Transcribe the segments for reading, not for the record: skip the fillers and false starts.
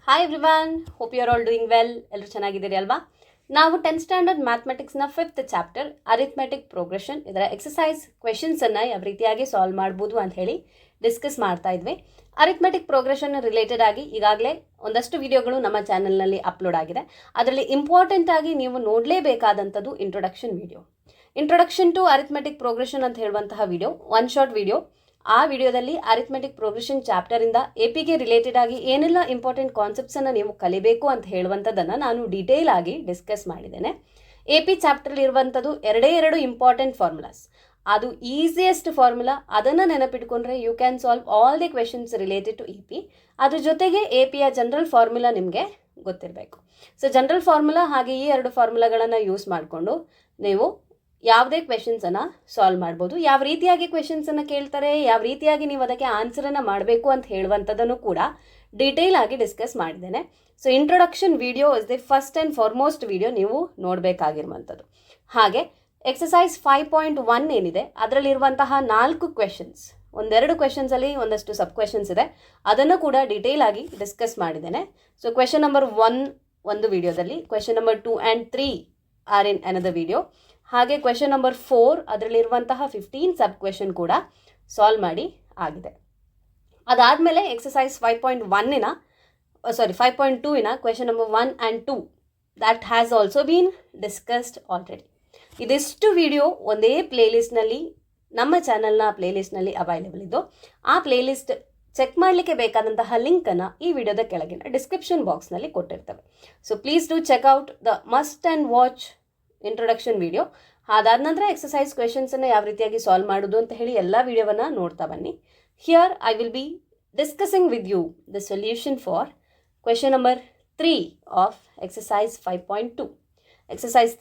Hi everyone, hope you are all doing well. ಎಲ್ಲರೂ ಚೆನ್ನಾಗಿದ್ದೀರಿ ಅಲ್ವಾ? ನಾವು 10th ಸ್ಟ್ಯಾಂಡರ್ಡ್ ಮ್ಯಾಥಮೆಟಿಕ್ಸ್ನ 5th ಚಾಪ್ಟರ್ ಅರಿಥ್ಮೆಟಿಕ್ ಪ್ರೋಗ್ರೆಷನ್ ಇದರ ಎಕ್ಸಸೈಸ್ ಕ್ವೆಶನ್ಸನ್ನು ಯಾವ ರೀತಿಯಾಗಿ ಸಾಲ್ವ್ ಮಾಡ್ಬೋದು ಅಂತ ಹೇಳಿ ಡಿಸ್ಕಸ್ ಮಾಡ್ತಾ ಇದ್ವಿ. ಅರಿಥ್ಮೆಟಿಕ್ ಪ್ರೋಗ್ರೆಷನ್ ರಿಲೇಟೆಡ್ ಆಗಿ ಈಗಾಗಲೇ ಒಂದಷ್ಟು ವಿಡಿಯೋಗಳು ನಮ್ಮ ಚಾನಲ್ನಲ್ಲಿ ಅಪ್ಲೋಡ್ ಆಗಿದೆ. ಅದರಲ್ಲಿ ಇಂಪಾರ್ಟೆಂಟ್ ಆಗಿ ನೀವು ನೋಡಲೇಬೇಕಾದಂಥದ್ದು ಇಂಟ್ರೊಡಕ್ಷನ್ ಟು ಅರಿಥ್ಮೆಟಿಕ್ ಪ್ರೋಗ್ರೆಷನ್ ಅಂತ ಹೇಳುವಂತಹ ವಿಡಿಯೋ, ಒನ್ ಶಾರ್ಟ್ ವಿಡಿಯೋ. ಆ ವಿಡಿಯೋದಲ್ಲಿ ಅರಿಥ್ಮೆಟಿಕ್ ಪ್ರೋಗ್ರೆಷನ್ ಚಾಪ್ಟರಿಂದ ಎಪಿಗೆ ರಿಲೇಟೆಡ್ ಆಗಿ ಏನೆಲ್ಲ ಇಂಪಾರ್ಟೆಂಟ್ ಕಾನ್ಸೆಪ್ಟ್ಸನ್ನು ನೀವು ಕಲಿಬೇಕು ಅಂತ ಹೇಳುವಂಥದ್ದನ್ನು ನಾನು ಡೀಟೇಲ್ ಆಗಿ ಡಿಸ್ಕಸ್ ಮಾಡಿದ್ದೇನೆ. ಎಪಿ ಚಾಪ್ಟರ್ ಇರುವಂಥದ್ದು ಎರಡು ಇಂಪಾರ್ಟೆಂಟ್ ಫಾರ್ಮುಲಾಸ್. ಅದು ಈಸಿಯೆಸ್ಟ್ ಫಾರ್ಮುಲಾ, ಅದನ್ನು ನೆನಪಿಟ್ಕೊಂಡ್ರೆ you can solve all the questions related to AP. ಅದ್ರ ಜೊತೆಗೆ ಎಪಿಯ ಜನರಲ್ ಫಾರ್ಮುಲಾ ನಿಮಗೆ ಗೊತ್ತಿರಬೇಕು. ಸೊ ಜನರಲ್ ಫಾರ್ಮುಲಾ ಹಾಗೆ ಈ ಎರಡು ಫಾರ್ಮುಲಾಗಳನ್ನು ಯೂಸ್ ಮಾಡಿಕೊಂಡು ನೀವು ಯಾವುದೇ ಕ್ವೆಶನ್ಸನ್ನು ಸಾಲ್ವ್ ಮಾಡ್ಬೋದು. ಯಾವ ರೀತಿಯಾಗಿ ಕ್ವೆಶನ್ಸನ್ನು ಕೇಳ್ತಾರೆ, ಯಾವ ರೀತಿಯಾಗಿ ನೀವು ಅದಕ್ಕೆ ಆನ್ಸರನ್ನು ಮಾಡಬೇಕು ಅಂತ ಹೇಳುವಂಥದ್ದನ್ನು ಕೂಡ ಡೀಟೇಲ್ ಆಗಿ ಡಿಸ್ಕಸ್ ಮಾಡಿದ್ದೇನೆ. So introduction video is the first and foremost video ನೀವು ನೋಡಬೇಕಾಗಿರುವಂಥದ್ದು. ಹಾಗೆ ಎಕ್ಸಸೈಸ್ 5.1 ಏನಿದೆ ಅದರಲ್ಲಿರುವಂತಹ 4 ಕ್ವೆಶನ್ಸ್, ಒಂದೆರಡು ಕ್ವೆಶನ್ಸಲ್ಲಿ ಒಂದಷ್ಟು ಸಬ್ ಕ್ವೆಶನ್ಸ್ ಇದೆ, ಅದನ್ನು ಕೂಡ ಡೀಟೇಲ್ ಆಗಿ ಡಿಸ್ಕಸ್ ಮಾಡಿದ್ದೇನೆ. ಸೊ ಕ್ವೆಶನ್ ನಂಬರ್ 1 ಒಂದು ವಿಡಿಯೋದಲ್ಲಿ, question number 2 and 3 are in another video. ಹಾಗೆ ಕ್ವೆಶನ್ ನಂಬರ್ 4 ಅದರಲ್ಲಿರುವಂತಹ 15 ಸಬ್ ಕ್ವೆಶನ್ ಕೂಡ ಸಾಲ್ವ್ ಮಾಡಿ ಆಗಿದೆ. ಅದಾದಮೇಲೆ exercise 5.2 question number 1 and 2 that has also been discussed already. ಇದಿಷ್ಟು ವಿಡಿಯೋ ಒಂದೇ ಪ್ಲೇಲಿಸ್ಟ್ನಲ್ಲಿ, ನಮ್ಮ ಚಾನಲ್ನ ಪ್ಲೇಲಿಸ್ಟ್ನಲ್ಲಿ ಅವೈಲೇಬಲ್ ಇದ್ದು, ಆ ಪ್ಲೇಲಿಸ್ಟ್ ಚೆಕ್ ಮಾಡಲಿಕ್ಕೆ ಬೇಕಾದಂತಹ ಲಿಂಕನ್ನು ಈ ವಿಡಿಯೋದ ಕೆಳಗಿನ ಡಿಸ್ಕ್ರಿಪ್ಷನ್ ಬಾಕ್ಸ್ನಲ್ಲಿ ಕೊಟ್ಟಿರ್ತವೆ. So please do check out the must and watch introduction video. ಅದಾದ ನಂತರ ಎಕ್ಸಸೈಸ್ ಕ್ವೆಶನ್ಸನ್ನು ಯಾವ ರೀತಿಯಾಗಿ ಸಾಲ್ವ್ ಮಾಡೋದು ಅಂತ ಹೇಳಿ ಎಲ್ಲ ವಿಡಿಯೋವನ್ನು ನೋಡ್ತಾ ಬನ್ನಿ. Here I will be discussing with you the solution for question number 3 of exercise 5.2. Exercise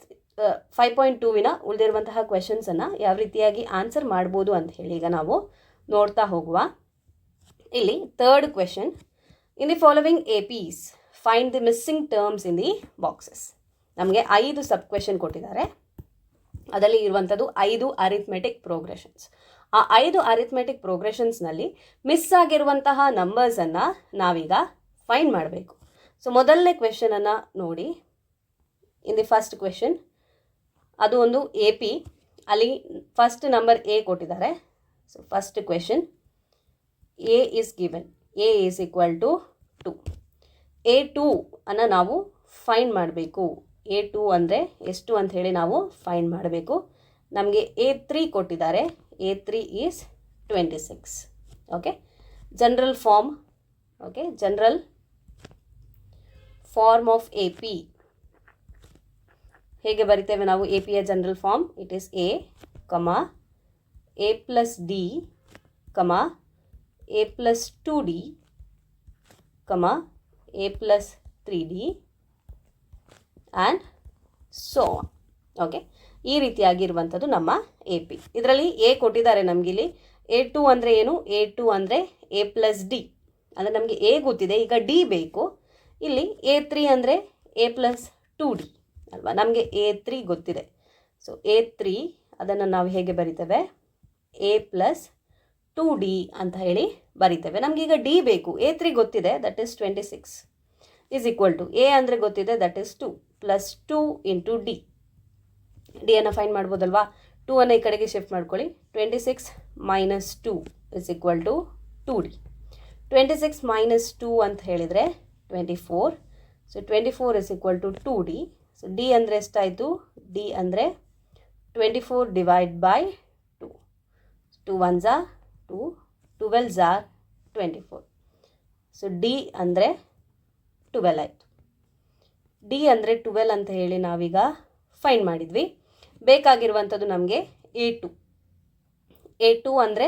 5.2ವಿನ ಉಳಿದಿರುವಂತಹ ಕ್ವೆಶನ್ಸನ್ನು ಯಾವ ರೀತಿಯಾಗಿ ಆನ್ಸರ್ ಮಾಡ್ಬೋದು ಅಂತ ಹೇಳಿ ಈಗ ನಾವು ನೋಡ್ತಾ ಹೋಗುವ. ಇಲ್ಲಿ third question, in the following Apis find the missing terms in the boxes. ನಮಗೆ 5 ಸಬ್ ಕ್ವೆಶನ್ ಕೊಟ್ಟಿದ್ದಾರೆ. ಅದರಲ್ಲಿ ಇರುವಂಥದ್ದು 5 ಅರಿಥ್ಮೆಟಿಕ್ ಪ್ರೋಗ್ರೆಷನ್ಸ್. ಆ 5 ಅರಿಥ್ಮೆಟಿಕ್ ಪ್ರೋಗ್ರೆಷನ್ಸ್ನಲ್ಲಿ ಮಿಸ್ ಆಗಿರುವಂತಹ ನಂಬರ್ಸನ್ನು ನಾವೀಗ ಫೈಂಡ್ ಮಾಡಬೇಕು. ಸೊ ಮೊದಲನೇ ಕ್ವೆಶನನ್ನು ನೋಡಿ. ಇನ್ ದಿ ಫಸ್ಟ್ ಕ್ವೆಶನ್, ಅದು ಒಂದು ಎ ಪಿ. ಅಲ್ಲಿ ಫಸ್ಟ್ ನಂಬರ್ ಎ ಕೊಟ್ಟಿದ್ದಾರೆ. So first question, A is given, A is equal to 2. A2 ಅನ್ನು ನಾವು ಫೈಂಡ್ ಮಾಡಬೇಕು. A2 ಅಂದರೆ ಎಷ್ಟು ಅಂತ ಹೇಳಿ ನಾವು ಫೈಂಡ್ ಮಾಡಬೇಕು. ನಮಗೆ A3 ಕೊಟ್ಟಿದ್ದಾರೆ. A3 is 26. Okay, general form. Okay, general form of A P ಹೇಗೆ ಬರಿತೇವೆ ನಾವು? ಎ ಪಿಯ general form, it is A comma A plus D comma A plus 2d comma A plus 3d and so on. Okay, ಈ ರೀತಿಯಾಗಿರುವಂಥದ್ದು ನಮ್ಮ A P. ಇದರಲ್ಲಿ A ಕೊಟ್ಟಿದ್ದಾರೆ ನಮಗಿಲ್ಲಿ. A2 ಅಂದರೆ ಏನು? A2 ಅಂದರೆ ಎ ಪ್ಲಸ್ ಡಿ. ಅಂದರೆ ನಮಗೆ ಎ ಗೊತ್ತಿದೆ, ಈಗ ಡಿ ಬೇಕು. ಇಲ್ಲಿ A3 ಅಂದರೆ ಎ ಪ್ಲಸ್ 2d ಅಲ್ವಾ? ನಮಗೆ A3 ಗೊತ್ತಿದೆ. ಸೊ A3 ಅದನ್ನು ನಾವು ಹೇಗೆ ಬರಿತೇವೆ? ಎ ಪ್ಲಸ್ 2d ಅಂತ ಹೇಳಿ ಬರಿತೇವೆ. ನಮಗೀಗ ಡಿ ಬೇಕು. A3 ಗೊತ್ತಿದೆ, that is 26 is equal to a ಅಂದರೆ ಗೊತ್ತಿದೆ, that is 2 plus 2 into d. ಡಿಯನ್ನು ಫೈಂಡ್ ಮಾಡ್ಬೋದಲ್ವಾ? 2 ಅನ್ನು ಈ ಕಡೆಗೆ ಶಿಫ್ಟ್ ಮಾಡ್ಕೊಳ್ಳಿ. 26 minus 2 is equal to 2d. 26 minus 2 ಅಂತ ಹೇಳಿದರೆ 24. So 24 is equal to 2d. So d ಅಂದರೆ ಎಷ್ಟಾಯಿತು? ಡಿ ಅಂದರೆ 24 divide by 2. 2 1s are 2, 12s are 24. So d ಅಂದರೆ 12 ಆಯಿತು. ಡಿ ಅಂದರೆ 12 ಅಂತ ಹೇಳಿ ನಾವೀಗ ಫೈಂಡ್ ಮಾಡಿದ್ವಿ. ಬೇಕಾಗಿರುವಂಥದ್ದು ನಮಗೆ A2. A2 ಅಂದರೆ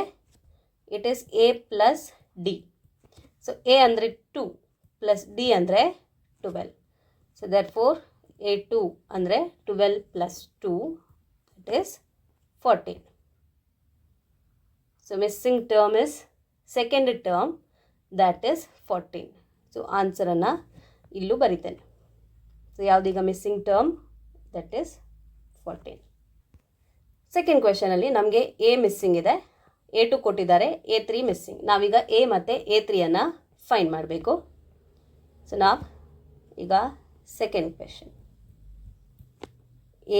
it is A plus D. So A ಅಂದರೆ 2 ಪ್ಲಸ್ ಡಿ ಅಂದರೆ 12. ಸೊ ದಟ್ ಫೋರ್ A2 ಅಂದರೆ 12 plus 2 that is 14. So missing term is second term, that is 14. So ಆನ್ಸರನ್ನು ಇಲ್ಲೂ ಬರಿತೇನೆ. ಸೊ ಯಾವುದೀಗ missing term? That is 14. Second ಕ್ವೆಶನಲ್ಲಿ ನಮಗೆ a missing ಇದೆ, A2 ಕೊಟ್ಟಿದ್ದಾರೆ, A3 ಮಿಸ್ಸಿಂಗ್. ನಾವೀಗ ಎ ಮತ್ತು A3 ಫೈಂಡ್ ಮಾಡಬೇಕು. ಸೊ ನಾವು ಈಗ second question.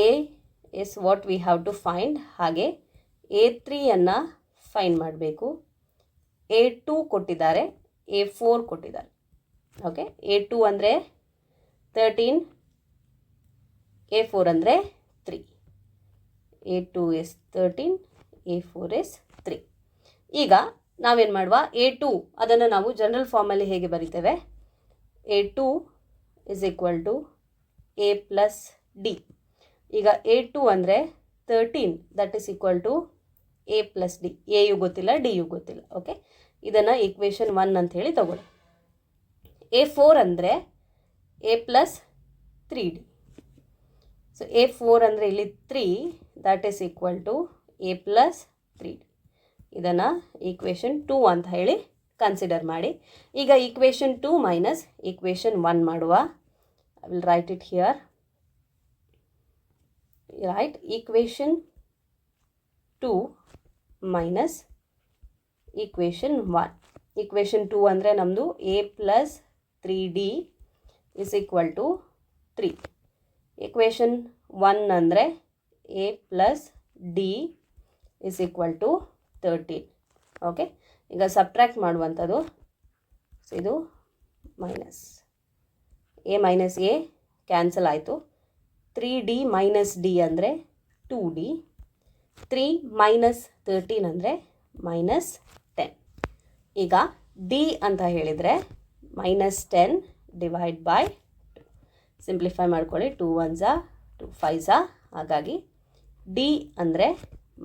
A is what we have to find. ಹಾಗೆ A3 ಫೈಂಡ್ ಮಾಡಬೇಕು. A2 ಕೊಟ್ಟಿದ್ದಾರೆ, A4 ಕೊಟ್ಟಿದ್ದಾರೆ. ಓಕೆ, A2 ಅಂದರೆ 13, A4 ಅಂದರೆ 3. A2 is 13, A4 is 3. ಈಗ ನಾವೇನು ಮಾಡುವ, A2 ಅದನ್ನು ನಾವು ಜನರಲ್ ಫಾರ್ಮಲ್ಲಿ ಹೇಗೆ ಬರಿತೇವೆ, A2 is equal to A plus D. ಈಗ A2 ಅಂದರೆ 13, that is equal to A plus D. A ಯು ಗೊತ್ತಿಲ್ಲ, ಡಿ ಯು ಗೊತ್ತಿಲ್ಲ. ಓಕೆ, ಇದನ್ನು ಈಕ್ವೇಷನ್ 1 ಅಂತ ಹೇಳಿ ತಗೊಳ್ಳಿ. A4 ಅಂದರೆ A plus 3D. So A4 ಅಂದರೆ ಇಲ್ಲಿ 3, that is equal to A plus 3D. ಇದನ್ನು ಈಕ್ವೇಷನ್ 2 ಅಂತ ಹೇಳಿ ಕನ್ಸಿಡರ್ ಮಾಡಿ. ಈಗ ಈಕ್ವೇಷನ್ 2 ಮೈನಸ್ ಈಕ್ವೇಷನ್ 1 ಮಾಡುವ. I will write it here. Right, equation 2 minus equation 1. Equation 2 ಅಂದರೆ ನಮ್ಮದು A plus 3D is equal to 3. Equation 1 ಅಂದರೆ A plus D is equal to 13. Okay, ಈಗ ಸಬ್ಟ್ರ್ಯಾಕ್ಟ್ ಮಾಡುವಂಥದ್ದು. ಸೊ ಇದು minus A minus A cancel ಆಯಿತು. 3D minus D ಅಂದರೆ 2D. 3 minus 13 ಅಂದರೆ minus 10. ಈಗ ಡಿ ಅಂತ ಹೇಳಿದರೆ ಮೈನಸ್ 10 ಡಿವೈಡ್ ಬೈ 2. ಸಿಂಪ್ಲಿಫೈ ಮಾಡ್ಕೊಳ್ಳಿ. 2 1s 2 5s. ಹಾಗಾಗಿ ಡಿ ಅಂದರೆ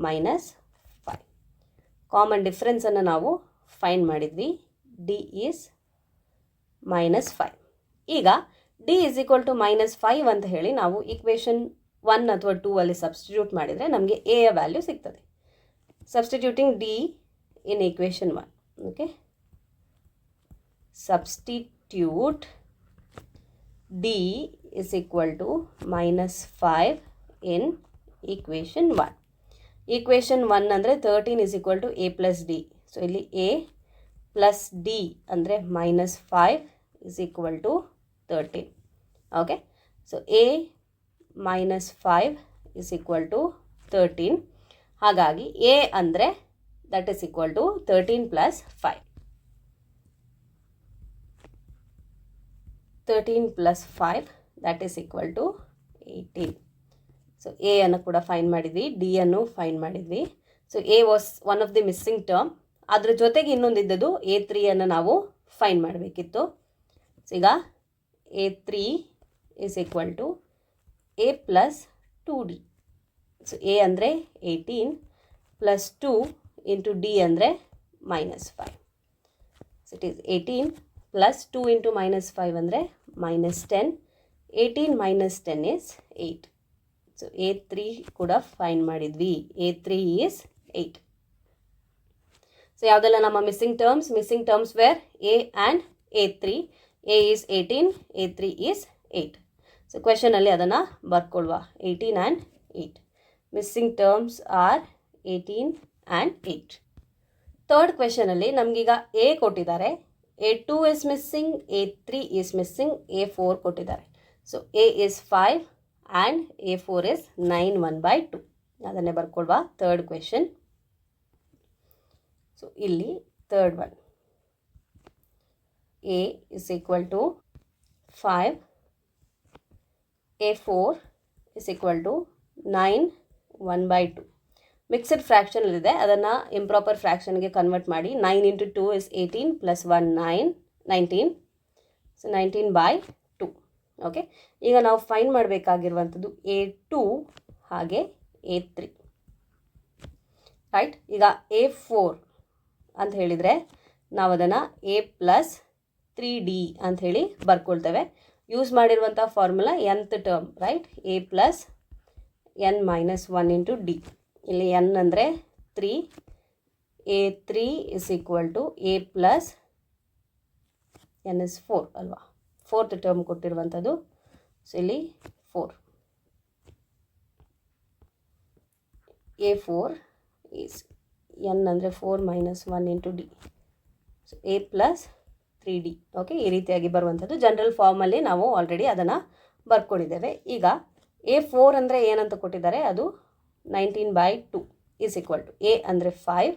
ಮೈನಸ್ 5. ಕಾಮನ್ ಡಿಫ್ರೆನ್ಸನ್ನು ನಾವು ಫೈಂಡ್ ಮಾಡಿದ್ವಿ. D is minus 5. ಈಗ D is equal to minus 5 ಅಂತ ಹೇಳಿ ನಾವು ಈಕ್ವೇಷನ್ 1 ಅಥವಾ 2 ಅಲ್ಲಿ ಸಬ್ಸ್ಟಿಟ್ಯೂಟ್ ಮಾಡಿದರೆ ನಮಗೆ ಎ ಯ ವ್ಯಾಲ್ಯೂ ಸಿಗ್ತದೆ. Substituting D in equation 1. ಓಕೆ, substitute D is equal to minus 5 in equation 1. Equation 1 ಅಂದರೆ 13 is equal to A plus D. So ಇಲ್ಲಿ ಎ ಪ್ಲಸ್ ಡಿ ಅಂದರೆ minus 5 is equal to 13. Okay, so A minus 5 is equal to 13. ಹಾಗಾಗಿ A ಅಂದರೆ that is equal to 13 plus 5. 13 plus 5 that is equal to 18. So A ಅನ್ನು ಕೂಡ find ಮಾಡಿದ್ವಿ, D ಅನ್ನು find ಮಾಡಿದ್ವಿ. So A was one of the missing term. ಅದ್ರ ಜೊತೆಗೆ ಇನ್ನೊಂದಿದ್ದದು A3 ನಾವು ಫೈಂಡ್ ಮಾಡಬೇಕಿತ್ತು. ಸೊ ಈಗ A3 is equal to A plus 2D. So A ಅಂದರೆ 18 ಪ್ಲಸ್ 2 ಇಂಟು ಡಿ ಅಂದರೆ minus 5. So it is 18 plus 2 into minus 5 ಅಂದರೆ minus 10. 18 minus 10 is 8. So A3 ಕೂಡ find ಮಾಡಿದ್ವಿ. A3 is 8. ಸೊ ಯಾವುದೆಲ್ಲ ನಮ್ಮ missing terms were a and A3. A is 18, A3 is 8. So ಕ್ವೆಶನಲ್ಲಿ ಅದನ್ನು ಬರ್ಕೊಳ್ಳುವ. 18 and 8. Missing terms are 18 and 8. Third ಕ್ವೆಶನಲ್ಲಿ ನಮಗೀಗ ಎ ಕೊಟ್ಟಿದ್ದಾರೆ, A2 is missing, A3 is missing, A4 ಕೊಟ್ಟಿದ್ದಾರೆ. So A is 5 and A4 is 9 1/2. ಅದನ್ನೇ ಬರ್ಕೊಳ್ವಾ third question. So ಇಲ್ಲಿ third one, A is equal to 5, A4 is equal to 9 1/2. Mixed ಫ್ರ್ಯಾಕ್ಷನಲ್ಲಿದೆ, ಅದನ್ನು improper ಫ್ರ್ಯಾಕ್ಷನ್ಗೆ convert ಮಾಡಿ. 9 into 2 is 18 plus 1 19. So 19/2. Okay, ಈಗ ನಾವು find ಮಾಡಬೇಕಾಗಿರುವಂಥದ್ದು A2 ಹಾಗೆ A3. Right, ಈಗ A4 ಅಂತ ಹೇಳಿದರೆ ನಾವು ಅದನ್ನು A ಪ್ಲಸ್ 3D ಅಂತ ಹೇಳಿ ಬರ್ಕೊಳ್ತೇವೆ. ಯೂಸ್ ಮಾಡಿರುವಂಥ formula nth term, right, A plus n minus 1 into D. ಇಲ್ಲಿ n ಅಂದರೆ 3, A3 is equal to A plus n is 4 ಅಲ್ವಾ, ಫೋರ್ತ್ ಟರ್ಮ್ ಕೊಟ್ಟಿರುವಂಥದ್ದು. ಸೊ ಇಲ್ಲಿ 4. A4 ಈಸ್ n ಅಂದರೆ 4 minus 1 into D. So A plus 3D. Okay, ಈ ರೀತಿಯಾಗಿ ಬರುವಂಥದ್ದು general ಫಾರ್ಮಲ್ಲಿ ನಾವು ಆಲ್ರೆಡಿ ಅದನ್ನು ಬರ್ಕೊಂಡಿದ್ದೇವೆ. ಈಗ A4 ಅಂದರೆ ಏನಂತ ಕೊಟ್ಟಿದ್ದಾರೆ, ಅದು 19/2 ಈಸ್ ಈಕ್ವಲ್ ಟು A ಅಂದರೆ 5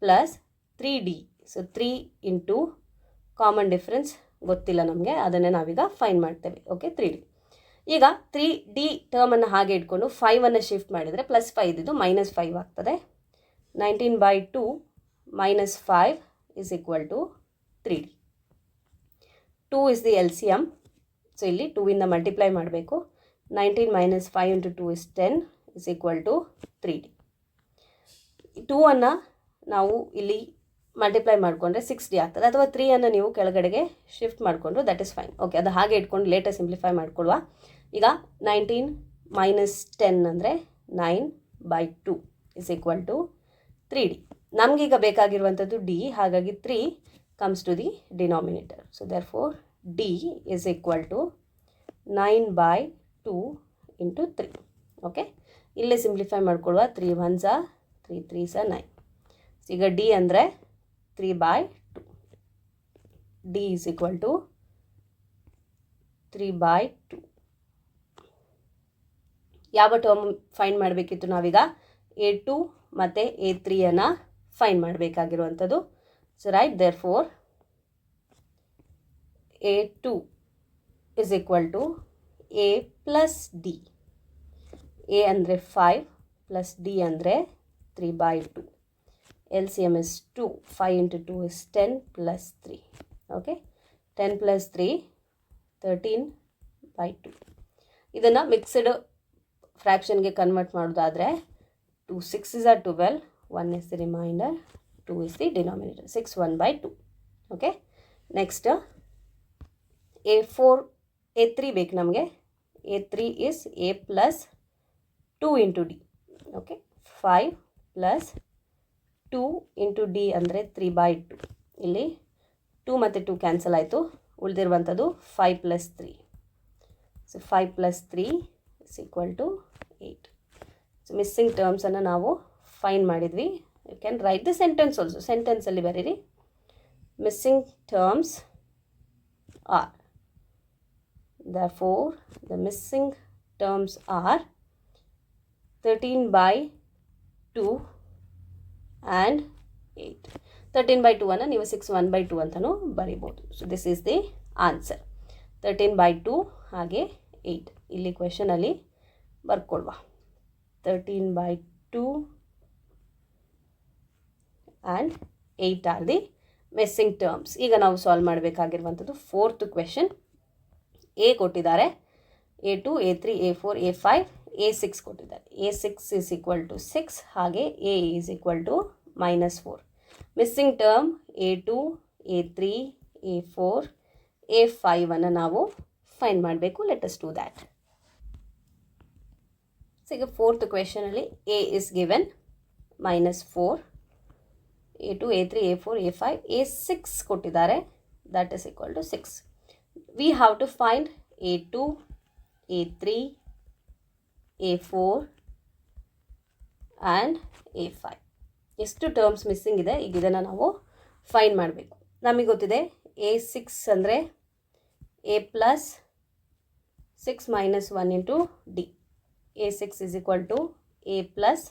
plus 3D. So 3 into common difference ಗೊತ್ತಿಲ್ಲ ನಮಗೆ, ಅದನ್ನೇ ನಾವೀಗ ಫೈನ್ ಮಾಡ್ತೇವೆ. Okay, 3D. ಈಗ 3D ಟರ್ಮನ್ನು ಹಾಗೆ ಇಟ್ಕೊಂಡು 5ಅನ್ನು ಶಿಫ್ಟ್ ಮಾಡಿದರೆ +5 ಇದ್ದು -5 ಆಗ್ತದೆ. 19/2 - 5 is equal to 3D. 2 is the LCM. So ಇಲ್ಲಿ 2 ಇಂದ ಮಲ್ಟಿಪ್ಲೈ ಮಾಡಬೇಕು. 19 - 5 × 2 is 10 is equal to 3D. 2ಅನ್ನು ನಾವು ಇಲ್ಲಿ ಮಲ್ಟಿಪ್ಲೈ ಮಾಡಿಕೊಂಡ್ರೆ 6D ಆಗ್ತದೆ, ಅಥವಾ 3ಅನ್ನು ನೀವು ಕೆಳಗಡೆಗೆ ಶಿಫ್ಟ್ ಮಾಡಿಕೊಂಡ್ರು ದಟ್ ಇಸ್ ಫೈನ್. ಓಕೆ, ಅದು ಹಾಗೆ ಇಟ್ಕೊಂಡು ಲೇಟರ್ ಸಿಂಪ್ಲಿಫೈ ಮಾಡ್ಕೊಳ್ಳುವ. ಈಗ 19 - 10 ಅಂದರೆ 9/2 is equal to 3D. ನಮಗೀಗ ಬೇಕಾಗಿರುವಂಥದ್ದು D, ಹಾಗಾಗಿ 3 comes to the denominator. So therefore D is equal to 9/2 × 3. Okay, ಇಲ್ಲೇ ಸಿಂಪ್ಲಿಫೈ ಮಾಡ್ಕೊಳ್ಳುವ. 3 1s are 3 3s are 9. So ಈಗ D ಅಂದರೆ 3/2. D is equal to 3/2. ಯಾವ ಟರ್ಮ್ ಫೈಂಡ್ ಮಾಡಬೇಕಿತ್ತು ನಾವೀಗ? A2 ಮತ್ತು A3ಅನ್ನು ಫೈಂಡ್ ಮಾಡಬೇಕಾಗಿರುವಂಥದ್ದು. So right, therefore A2 is equal to A plus D. A ಅಂದರೆ 5 ಪ್ಲಸ್ D ಅಂದರೆ 3/2. LCM is 2. 5 × 2 is 10 plus 3. Okay, 10 plus 3 13/2. ಇದನ್ನು ಮಿಕ್ಸ್ಡ್ ಫ್ರ್ಯಾಕ್ಷನ್ಗೆ ಕನ್ವರ್ಟ್ ಮಾಡೋದಾದರೆ 2 6s are 12, 1 is the remainder, 2 is the denominator, 6 1/2. Okay, next A3 ಬೇಕು ನಮಗೆ. A3 is A plus 2 × D. Okay, 5 plus 2 × D ಅಂದರೆ 3/2. ಇಲ್ಲಿ 2 ಮತ್ತು 2 cancel ಆಯಿತು, ಉಳಿದಿರುವಂಥದ್ದು 5 + 3. So 5 + 3 is equal to 8. So missing ಟರ್ಮ್ಸನ್ನು ನಾವು ಫೈಂಡ್ ಮಾಡಿದ್ವಿ. You can write the sentence also. ಸೆಂಟೆನ್ಸಲ್ಲಿ ಬರೀರಿ, missing terms are. Therefore the missing terms are 13/2 and 8. 13/2 ಅನ್ನು ನೀವು 6 1/2 ಅಂತಲೂ ಬರಿಬೋದು. So this is the answer. 13/2 ಹಾಗೆ 8 ಇಲ್ಲಿ ಕ್ವೆಶನಲ್ಲಿ ಬರ್ಕೊಳ್ವ. 13/2 and 8 R the missing terms. ಈಗ ನಾವು ಸಾಲ್ವ್ ಮಾಡಬೇಕಾಗಿರುವಂಥದ್ದು 4th ಕ್ವೆಶನ್. A ಕೊಟ್ಟಿದ್ದಾರೆ, A2 A3 A4 A5 A6 ಕೊಟ್ಟಿದ್ದಾರೆ. A6 is equal to 6, ಹಾಗೆ A is equal to -4. Missing term A2 A3 A4 A5 ಅನ್ನು ನಾವು find ಮಾಡಬೇಕು. Let us do that. So ಈಗ 4th ಕ್ವೆಶನಲ್ಲಿ A is given -4, A2 A3 A4 A5 A6 ಕೊಟ್ಟಿದ್ದಾರೆ, that is equal to 6. We have to find A2, A3, A4 and A5. ಎಷ್ಟು terms missing ಇದೆ, ಈಗ ಇದನ್ನು ನಾವು ಫೈಂಡ್ ಮಾಡಬೇಕು. ನಮಗೆ ಗೊತ್ತಿದೆ A6 ಅಂದರೆ A plus 6 minus 1 into D. A6 is equal to A plus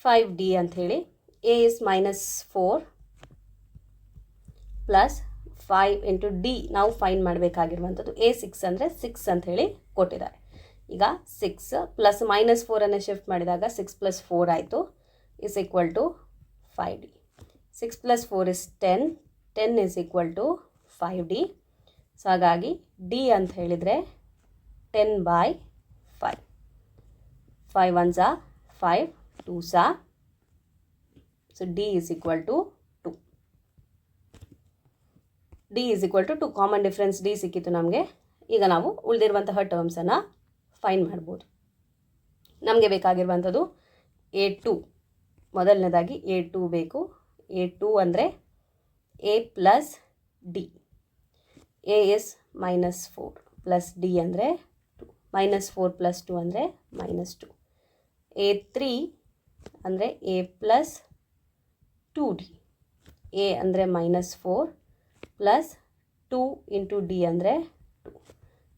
5D ಅಂತ ಹೇಳಿ. A is -4 plus 5 into D ನಾವು ಫೈಂಡ್ ಮಾಡಬೇಕಾಗಿರುವಂಥದ್ದು. A6 ಅಂದರೆ 6 ಅಂತ ಹೇಳಿ ಕೊಟ್ಟಿದ್ದಾರೆ. ಈಗ 6 ಪ್ಲಸ್ -4ಅನ್ನು ಶಿಫ್ಟ್ ಮಾಡಿದಾಗ 6 + 4 ಆಯಿತು, is equal to 5D. 6 + 4 is 10, 10 is equal to 5D. So ಹಾಗಾಗಿ D ಅಂತ ಹೇಳಿದರೆ 10/5. 5 1s are 5, 2s are, so D is equal to 2. D is equal to 2. Common difference D ಸಿಕ್ಕಿತ್ತು ನಮಗೆ. ಈಗ ನಾವು ಉಳಿದಿರುವಂತಹ ಟರ್ಮ್ಸನ್ನು ಫೈಂಡ್ ಮಾಡ್ಬೋದು. ನಮಗೆ ಬೇಕಾಗಿರುವಂಥದ್ದು A2. ಮೊದಲನೇದಾಗಿ A2 ಬೇಕು. A2 ಅಂದರೆ A plus D. A is -4 plus D ಅಂದರೆ 2. -4 + 2 ಅಂದರೆ -2. A3 ಅಂದರೆ A plus 2D. A ಅಂದರೆ -4 ಪ್ಲಸ್ 2 ಇಂಟು ಡಿ ಅಂದರೆ 2.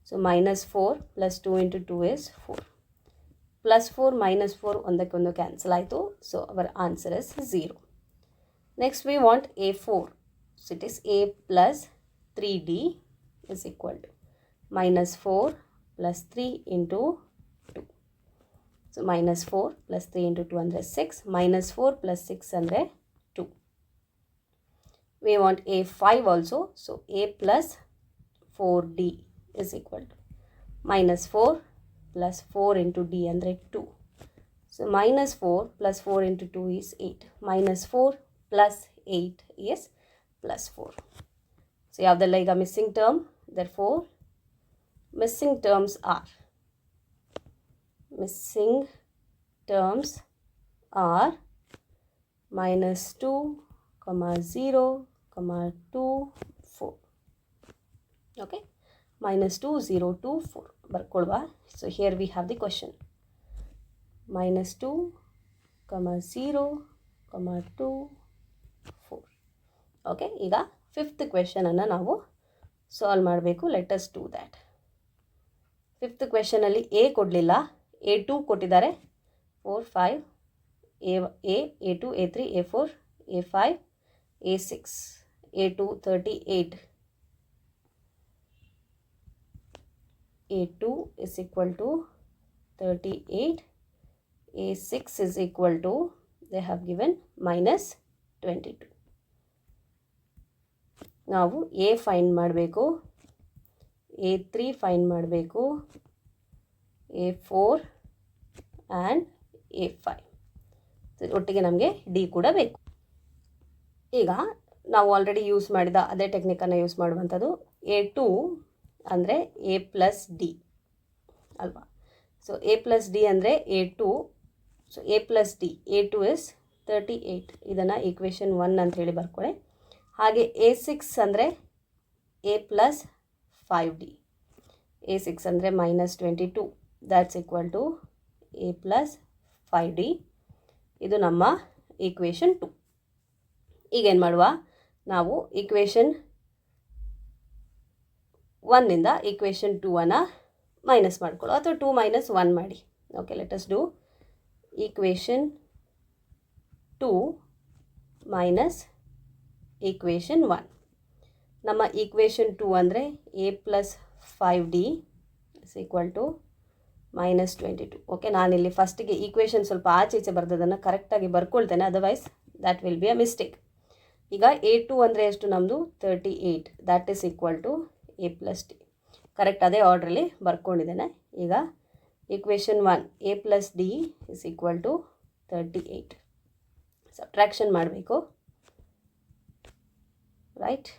So -4 plus 2 into 2 is 4. +4 -4 ಒಂದಕ್ಕೊಂದು ಕ್ಯಾನ್ಸಲ್ ಆಯಿತು. So our answer is 0. Next we want A4. So it is A plus 3D is equal to -4 plus 3 into 2. So -4 plus 3 into 2 ಅಂದರೆ 6. -4 plus 6 ಅಂದರೆ 2. We want A5 also. So A plus 4D is equal to -4 plus 4 into D ಅಂದರೆ 2. So -4 plus 4 into 2 is 8. -4 plus 8 is plus 4. So ಯಾವುದೆಲ್ಲ ಈಗ missing term, therefore missing terms are -2, 0, 2, 4. Okay, -2, 0, 2, 4 ಬರ್ಕೊಳ್ವಾ. So here we have the question -2, 0, 2, 4. Okay, ಈಗ fifth ಕ್ವೆಶನನ್ನು ನಾವು solve ಮಾಡಬೇಕು. Let us do that. Fifth ಕ್ವೆಶನಲ್ಲಿ a ಕೊಡಲಿಲ್ಲ, A2 ಕೊಟ್ಟಿದ್ದಾರೆ. 4, 5, A2, A3, A4, A5, A6. A2 38. A2 is equal to 38. A6 is equal to, they have given -22. ನಾವು A find ಮಾಡಬೇಕು, A3 find ಮಾಡಬೇಕು, A4 ಆ್ಯಂಡ್ A5. ಒಟ್ಟಿಗೆ ನಮಗೆ D ಕೂಡ ಬೇಕು. ಈಗ ನಾವು ಆಲ್ರೆಡಿ ಯೂಸ್ ಮಾಡಿದ ಅದೇ ಟೆಕ್ನಿಕನ್ನು ಯೂಸ್ ಮಾಡುವಂಥದ್ದು. A2 ಅಂದರೆ A ಪ್ಲಸ್ ಡಿ ಅಲ್ವಾ. ಸೊ A ಪ್ಲಸ್ ಡಿ ಅಂದರೆ A2. So A plus D, A2 is 38. ಇದನ್ನು ಈಕ್ವೇಷನ್ 1 ಅಂಥೇಳಿ ಬರ್ಕೊಳ್ಳಿ. ಹಾಗೆ A6 ಅಂದರೆ A ಪ್ಲಸ್ 5D. A6 ಅಂದರೆ -22. That's equal to A plus 5D. ಇದು ನಮ್ಮ ಈಕ್ವೇಷನ್ 2. ಈಗೇನು ಮಾಡುವ, ನಾವು ಈಕ್ವೇಷನ್ 1ಇಂದ ಈಕ್ವೇಷನ್ 2ಅನ್ನು ಮೈನಸ್ ಮಾಡ್ಕೊಳ್ಳೋ, ಅಥವಾ 2 - 1 ಮಾಡಿ. Okay, let us do equation 2 minus equation 1. ನಮ್ಮ ಈಕ್ವೇಷನ್ 2 ಅಂದರೆ A plus 5D is equal to -22. Okay, ನಾನಿಲ್ಲಿ ಫಸ್ಟಿಗೆ ಈಕ್ವೇಷನ್ ಸ್ವಲ್ಪ ಆಚೆ ಈಚೆ ಬರ್ದದನ್ನು ಕರೆಕ್ಟಾಗಿ ಬರ್ಕೊಳ್ತೇನೆ, otherwise that will be a mistake. ಈಗ A2 ಅಂದರೆ ಎಷ್ಟು ನಮ್ಮದು 38. That is equal to A plus D. Correct ಅದೇ ಆರ್ಡ್ರಲ್ಲಿ ಬರ್ಕೊಂಡಿದ್ದೇನೆ. ಈಗ equation 1 A plus D is equal to 38. Subtraction ಮಾಡಬೇಕು, ರೈಟ್.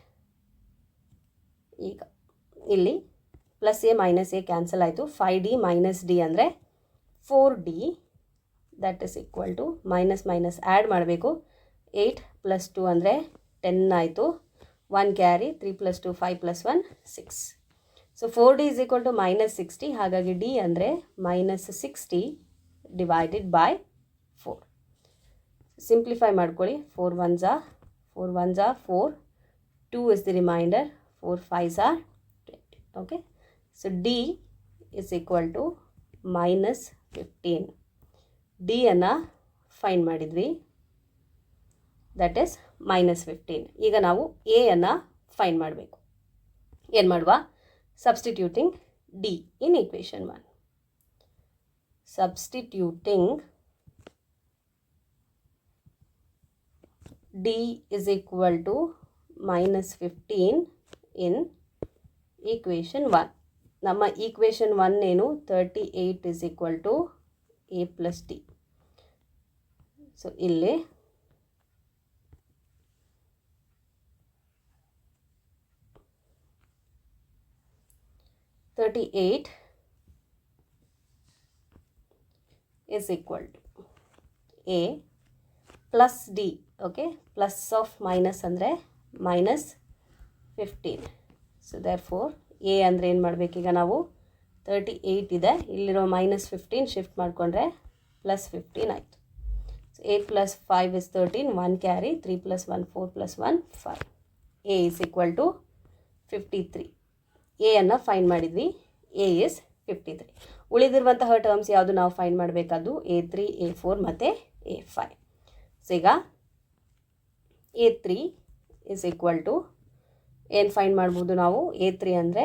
ಈಗ ಇಲ್ಲಿ plus A minus A cancel ಆಯಿತು. 5D ಮೈನಸ್ ಡಿ ಅಂದರೆ 4D. That is equal to minus add ಮಾಡಬೇಕು. 8 ಪ್ಲಸ್ 2 ಅಂದರೆ 10 ಆಯಿತು. 1 carry, 3 plus 2 5 plus 1 6. So 4D is equal to -60. ಹಾಗಾಗಿ D ಅಂದರೆ -60 ಡಿವೈಡೆಡ್ ಬೈ 4. ಸಿಂಪ್ಲಿಫೈ ಮಾಡ್ಕೊಳ್ಳಿ. 4 1s are 4, 2 is the remainder, 4 5s are 20. Okay, so D is equal to -15. D ಅನ್ನು find ಮಾಡಿದ್ವಿ, that is -15. ಈಗ ನಾವು ಎ ಅನ್ನು ಫೈಂಡ್ ಮಾಡಬೇಕು. ಏನು ಮಾಡುವ, substituting D in equation 1. Substituting D is equal to -15 in equation 1. ನಮ್ಮ ಈಕ್ವೇಷನ್ 1 ಏನು, 38 is equal to A plus D. So ಇಲ್ಲಿ $38 is equal to A plus D. Okay, plus of minus ಅಂದರೆ -15. So therefore A ಅಂದರೆ ಏನು ಮಾಡಬೇಕೀಗ ನಾವು, 38 ಇದೆ, ಇಲ್ಲಿರೋ -15 shift ಮಾಡಿಕೊಂಡ್ರೆ +15 ಆಯಿತು. So 8 + 5 is 13, 1 carry, 3 + 1 4 + 1 5. A is equal to 53. A ಅನ್ನು ಫೈಂಡ್ ಮಾಡಿದ್ವಿ, ಎ ಇಸ್ 53. ಉಳಿದಿರುವಂತಹ ಟರ್ಮ್ಸ್ ಯಾವುದು ನಾವು ಫೈಂಡ್ ಮಾಡಬೇಕಾದ್ದು A3, A4 ಮತ್ತು A5. ಸೊ ಈಗ A3 ಇಸ್ ಈಕ್ವಲ್ ಟು ಏನು ಫೈಂಡ್ ಮಾಡ್ಬೋದು ನಾವು, A3 ಅಂದರೆ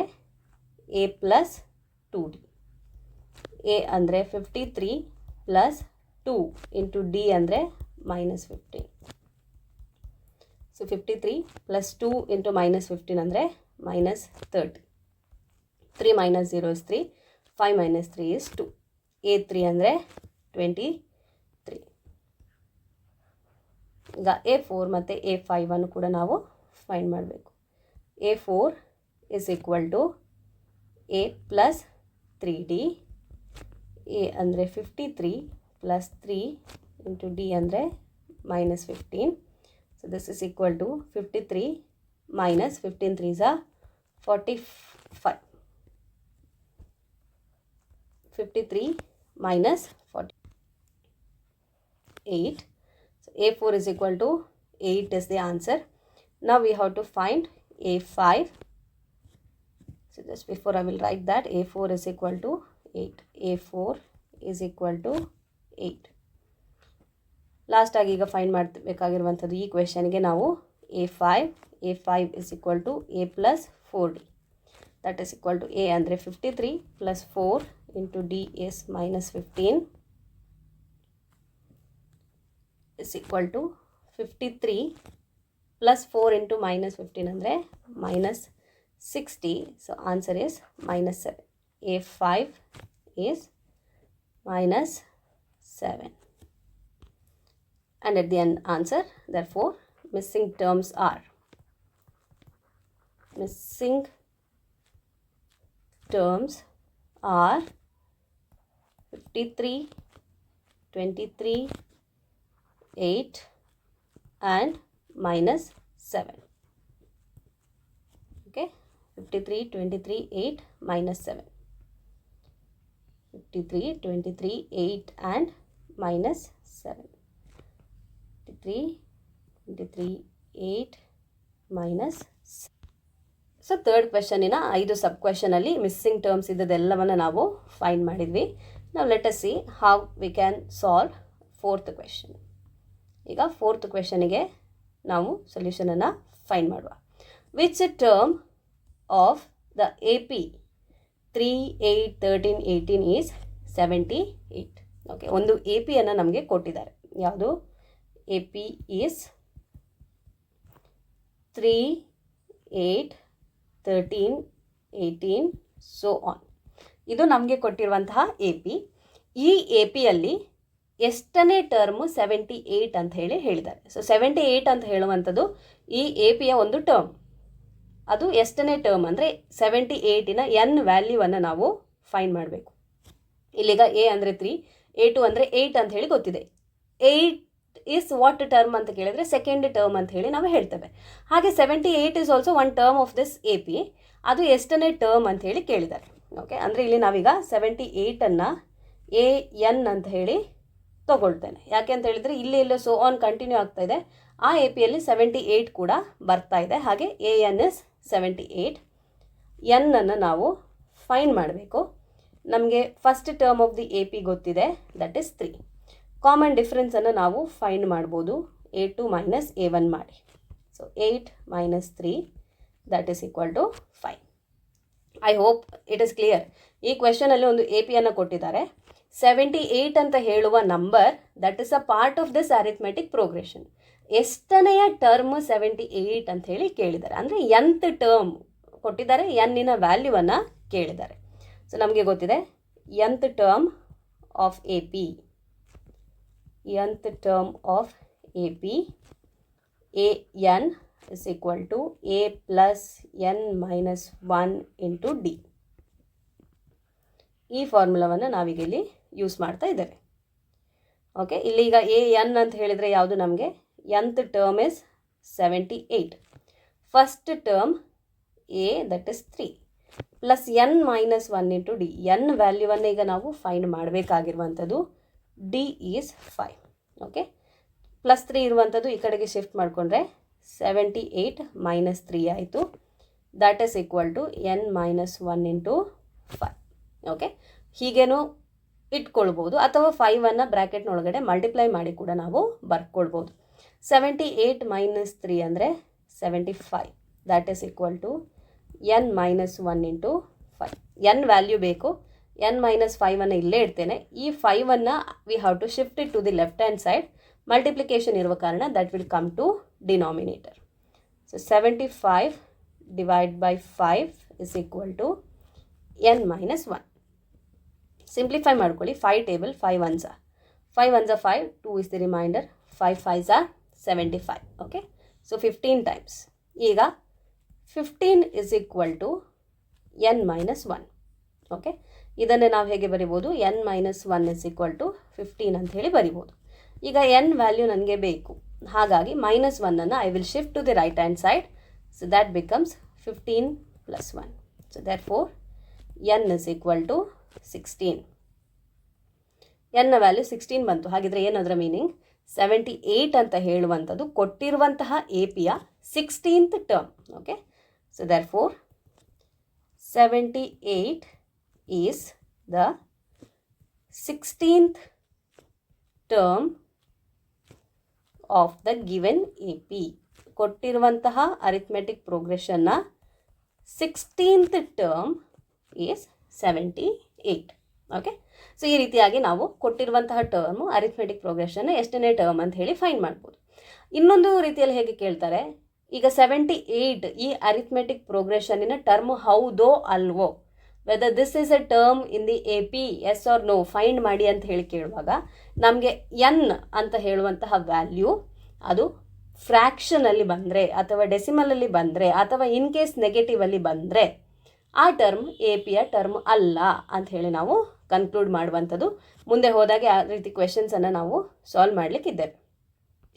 A ಪ್ಲಸ್ 2D. ಎ ಅಂದರೆ 53 ಪ್ಲಸ್ 2 ಇಂಟು ಡಿ ಅಂದರೆ -15. ಸೊ 53 ಪ್ಲಸ್ 2 ಇಂಟು -15 ಅಂದರೆ -30. 3 minus 0 is 3, 5 minus 3 is 2. A3 ಅಂದರೆ 23. ಈಗ A4 ಮತ್ತು A5 ಅನ್ನು ಕೂಡ ನಾವು ಫೈಂಡ್ ಮಾಡಬೇಕು. A4 is equal to A plus 3D. A ಅಂದರೆ 53 plus 3 into D ಅಂದರೆ -15. So this is equal to 53 minus 15 3s are 45. 53 minus 48. So A4 is equal to 8 is the answer. Now we have to find A5. So just before I will write that, A4 is equal to 8. A4 is equal to 8. Last ಆಗಿ ಈಗ find ಮಾಡಬೇಕಾಗಿರುವಂಥದ್ದು ಈ ಕ್ವೆಶನ್ಗೆ ನಾವು A5 is equal to A plus 4D. That is equal to A ಅಂದರೆ 53 plus 4 into D is -15 is equal to 53 plus 4 into -15 ಅಂದರೆ -60. So answer is -7. A5 is -7. And at the end answer, therefore missing terms are 53, 23, 8 and -7. Okay, 53, 23, 8 -7. 53, 23, 8 and -7. 53, 23, 8 -7. So third ಕ್ವೆಶನಿನ 5 sub ಕ್ವೆಶನಲ್ಲಿ missing terms ಇದ್ದದೆಲ್ಲವನ್ನು ನಾವು find ಮಾಡಿದ್ವಿ. ನಾವು let us see how we can solve fourth question. ಈಗ fourth ಕ್ವೆಶನಿಗೆ ನಾವು ಸೊಲ್ಯೂಷನನ್ನು find ಮಾಡುವ. Which term of the AP 3, 8, 13, 18 is 78. Okay, ಒಂದು AP ಅನ್ನು ನಮಗೆ ಕೊಟ್ಟಿದ್ದಾರೆ. ಯಾವುದು? AP is 3, 8, 13, 18 so on. ಇದು ನಮಗೆ ಕೊಟ್ಟಿರುವಂತಹ AP. ಈ APಯಲ್ಲಿ ಎಷ್ಟನೇ ಟರ್ಮು 78 ಅಂತ ಹೇಳಿದ್ದಾರೆ. ಸೊ 78 ಅಂತ ಹೇಳುವಂಥದ್ದು ಈ APಯ ಒಂದು ಟರ್ಮ್. ಅದು ಎಷ್ಟನೇ ಟರ್ಮ್ ಅಂದರೆ 78ನ n ವ್ಯಾಲ್ಯೂವನ್ನು ನಾವು ಫೈಂಡ್ ಮಾಡಬೇಕು. ಇಲ್ಲಿಗ A ಅಂದರೆ 3, A2 ಅಂದರೆ 8 ಅಂತ ಹೇಳಿ ಗೊತ್ತಿದೆ. 8 ಈಸ್ ವಾಟ್ ಟರ್ಮ್ ಅಂತ ಕೇಳಿದರೆ ಸೆಕೆಂಡ್ ಟರ್ಮ್ ಅಂತ ಹೇಳಿ ನಾವು ಹೇಳ್ತೇವೆ. ಹಾಗೆ 78 is also one term of this AP. ಅದು ಎಷ್ಟನೇ ಟರ್ಮ್ ಅಂತ ಹೇಳಿ ಕೇಳಿದ್ದಾರೆ. ಓಕೆ, ಅಂದರೆ ಇಲ್ಲಿ ನಾವೀಗ 78ಅನ್ನು AN ಅಂತ ಹೇಳಿ ತೊಗೊಳ್ತೇನೆ. ಯಾಕೆ ಅಂತ ಹೇಳಿದರೆ ಇಲ್ಲಿ ಎಲ್ಲೋ ಸೋ ಆನ್ ಕಂಟಿನ್ಯೂ ಆಗ್ತಾ ಇದೆ. ಆ APಯಲ್ಲಿ 78 ಕೂಡ ಬರ್ತಾ ಇದೆ. ಹಾಗೆ AN ಇಸ್ 78. n ಅನ್ನು ನಾವು ಫೈಂಡ್ ಮಾಡಬೇಕು. ನಮಗೆ first term of the AP ಗೊತ್ತಿದೆ, ದಟ್ ಇಸ್ 3. ಕಾಮನ್ ಡಿಫ್ರೆನ್ಸನ್ನು ನಾವು ಫೈಂಡ್ ಮಾಡ್ಬೋದು. A2 ಮೈನಸ್ A1 ಮಾಡಿ. So 8 minus 3 that is equal to 5. I hope it is clear. ಈ ಕ್ವೆಶನಲ್ಲಿ ಒಂದು APಯನ್ನು ಕೊಟ್ಟಿದ್ದಾರೆ. 78 ಅಂತ ಹೇಳುವ number that is a part of this arithmetic progression. ಎಷ್ಟನೆಯ ಟರ್ಮ್ 78 ಅಂತ ಹೇಳಿ ಕೇಳಿದ್ದಾರೆ. ಅಂದರೆ nth ಟರ್ಮ್ ಕೊಟ್ಟಿದ್ದಾರೆ, n-ನ ವ್ಯಾಲ್ಯೂವನ್ನು ಕೇಳಿದ್ದಾರೆ. ಸೊ ನಮಗೆ ಗೊತ್ತಿದೆ nth term of AP, nth term of AP, AN is equal to A plus n minus 1 into D. ಈ ಫಾರ್ಮುಲಾವನ್ನು ನಾವೀಗ ಇಲ್ಲಿ ಯೂಸ್ ಮಾಡ್ತಾ ಇದ್ದೇವೆ. ಓಕೆ, ಇಲ್ಲಿಗ AN ಅಂತ ಹೇಳಿದರೆ ಯಾವುದು? ನಮಗೆ nth term is 78. First term A that is 3 plus n minus 1 into D. n ವ್ಯಾಲ್ಯೂವನ್ನು ಈಗ ನಾವು ಫೈಂಡ್ ಮಾಡಬೇಕಾಗಿರುವಂಥದ್ದು. D is 5. ಓಕೆ, ಪ್ಲಸ್ 3 ಇರುವಂಥದ್ದು ಈ ಕಡೆಗೆ ಶಿಫ್ಟ್ ಮಾಡಿಕೊಂಡ್ರೆ 78 minus 3 ಆಯಿತು. That is equal to n minus 1 into 5. Okay, ಹೀಗೇನು ಇಟ್ಕೊಳ್ಬೋದು ಅಥವಾ 5ಅನ್ನು ಬ್ರ್ಯಾಕೆಟ್ನೊಳಗಡೆ ಮಲ್ಟಿಪ್ಲೈ ಮಾಡಿ ಕೂಡ ನಾವು ಬರ್ಕೊಳ್ಬೋದು. 78 minus 3 ಅಂದರೆ 75. That is equal to n minus 1 into 5. n value ಬೇಕು. n minus 5ಅನ್ನು ಇಲ್ಲೇ ಇಡ್ತೇನೆ. ಈ 5ಅನ್ನು we have to shift it to the left hand side. Multiplication ಇರುವ ಕಾರಣ that will come to denominator. So 75 divide by 5 is equal to n minus 1. Simplify ಮಾಡ್ಕೊಳ್ಳಿ. 5 table 5 1s are 5 1s are 5, 2 is the remainder, 5 5s are 75. Okay, so 15 times. ಈಗ 15 is equal to n minus 1. Okay, ಇದನ್ನೇ ನಾವು ಹೇಗೆ ಬರಿಬೋದು? n minus 1 is equal to 15 ಅಂತ ಹೇಳಿ ಬರಿಬೋದು. ಈಗ n ವ್ಯಾಲ್ಯೂ ನನಗೆ ಬೇಕು, ಹಾಗಾಗಿ ಮೈನಸ್ 1ಅನ್ನು I will shift to the right hand side. So that becomes 15 plus 1. So therefore n is equal to 16. n ನ ವ್ಯಾಲ್ಯೂ 16 ಬಂತು. ಹಾಗಿದ್ರೆ ಏನದರ ಮೀನಿಂಗ್? 78 ಅಂತ ಹೇಳುವಂಥದ್ದು ಕೊಟ್ಟಿರುವಂತಹ ಎ ಪಿಯ 16th term. Okay, so therefore 78 is the 16th term of the given A P. ಕೊಟ್ಟಿರುವಂತಹ ಅರಿಥ್ಮೆಟಿಕ್ ಪ್ರೋಗ್ರೆಷನ್ನ 16th term is 78. Okay, so ಈ ರೀತಿಯಾಗಿ ನಾವು ಕೊಟ್ಟಿರುವಂತಹ ಟರ್ಮು ಅರಿಥ್ಮೆಟಿಕ್ ಪ್ರೋಗ್ರೆಷನ್ನ ಎಷ್ಟನೇ ಟರ್ಮ್ ಅಂತ ಹೇಳಿ ಫೈಂಡ್ ಮಾಡ್ಬೋದು. ಇನ್ನೊಂದು ರೀತಿಯಲ್ಲಿ ಹೇಗೆ ಕೇಳ್ತಾರೆ, ಈಗ 78 ಈ ಅರಿಥ್ಮೆಟಿಕ್ ಪ್ರೋಗ್ರೆಷನ್ನಿನ ಟರ್ಮ್ ಹೌದೋ ಅಲ್ವೋ, whether this is a term in the A P, yes or no, find ಮಾಡಿ ಅಂತ ಹೇಳಿ ಕೇಳುವಾಗ ನಮಗೆ n ಅಂತ ಹೇಳುವಂತಹ ವ್ಯಾಲ್ಯೂ ಅದು ಫ್ರ್ಯಾಕ್ಷನಲ್ಲಿ ಬಂದರೆ ಅಥವಾ ಡೆಸಿಮಲಲ್ಲಿ ಬಂದರೆ ಅಥವಾ ಇನ್ ಕೇಸ್ ನೆಗೆಟಿವಲ್ಲಿ ಬಂದರೆ ಆ ಟರ್ಮ್ ಎ ಪಿಯ ಟರ್ಮ್ ಅಲ್ಲ ಅಂತ ಹೇಳಿ ನಾವು ಕನ್ಕ್ಲೂಡ್ ಮಾಡುವಂಥದ್ದು. ಮುಂದೆ ಹೋದಾಗೆ ಆ ರೀತಿ ಕ್ವೆಶನ್ಸನ್ನು ನಾವು ಸಾಲ್ವ್ ಮಾಡಲಿಕ್ಕಿದ್ದೇವೆ.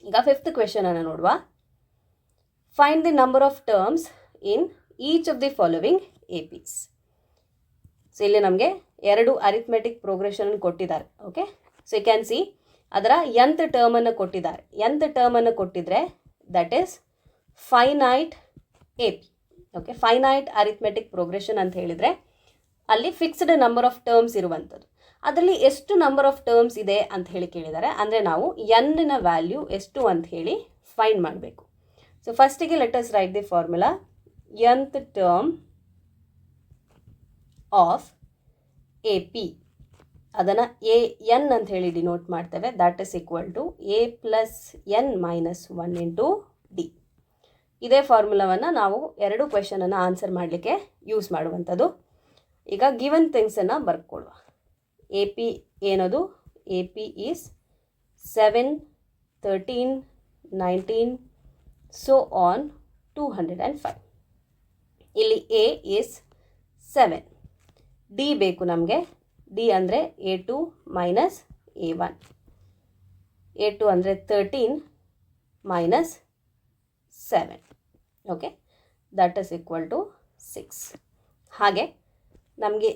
ಈಗ 5th ಕ್ವೆಶನನ್ನು ನೋಡುವ. Find the number of terms in each of the following A Ps. So ಇಲ್ಲಿ ನಮಗೆ 2 ಅರಿಥ್ಮೆಟಿಕ್ ಪ್ರೋಗ್ರೆಷನ್ ಕೊಟ್ಟಿದ್ದಾರೆ. Okay, so you can see ಅದರ nth ಟರ್ಮನ್ನು ಕೊಟ್ಟಿದ್ದಾರೆ. nth ಟರ್ಮನ್ನು ಕೊಟ್ಟಿದ್ರೆ that is finite A P. Okay, finite arithmetic progression ಅಂತ ಹೇಳಿದರೆ ಅಲ್ಲಿ ಫಿಕ್ಸ್ಡ್ ನಂಬರ್ ಆಫ್ ಟರ್ಮ್ಸ್ ಇರುವಂಥದ್ದು. ಅದರಲ್ಲಿ ಎಷ್ಟು ನಂಬರ್ ಆಫ್ ಟರ್ಮ್ಸ್ ಇದೆ ಅಂತ ಹೇಳಿ ಕೇಳಿದ್ದಾರೆ. ಅಂದರೆ ನಾವು n ವ್ಯಾಲ್ಯೂ ಎಷ್ಟು ಅಂತ ಹೇಳಿ ಫೈಂಡ್ ಮಾಡಬೇಕು. ಸೊ ಫಸ್ಟಿಗೆ let us write the formula. nth term of A P, ಅದನ್ನು an ಅಂತ ಹೇಳಿ ಡಿನೋಟ್ ಮಾಡ್ತೇವೆ. That is equal to a plus n minus 1 into D. ಇದೇ ಫಾರ್ಮುಲಾವನ್ನು ನಾವು 2 ಕ್ವೆಶನನ್ನು ಆನ್ಸರ್ ಮಾಡಲಿಕ್ಕೆ ಯೂಸ್ ಮಾಡುವಂಥದ್ದು. ಈಗ ಗಿವನ್ ಥಿಂಗ್ಸನ್ನು ಬರ್ಕೊಳ್ಳುವ. ಎ ಪಿ ಏನದು? A P is 7, 13, 19 so on 205. ಇಲ್ಲಿ ಎ ಈಸ್ 7, ಡಿ ಬೇಕು ನಮಗೆ. ಡಿ ಅಂದರೆ A2 ಮೈನಸ್ A1. A2 ಅಂದರೆ 13 ಮೈನಸ್ 7. Okay, that is equal to 6. ಹಾಗೆ ನಮಗೆ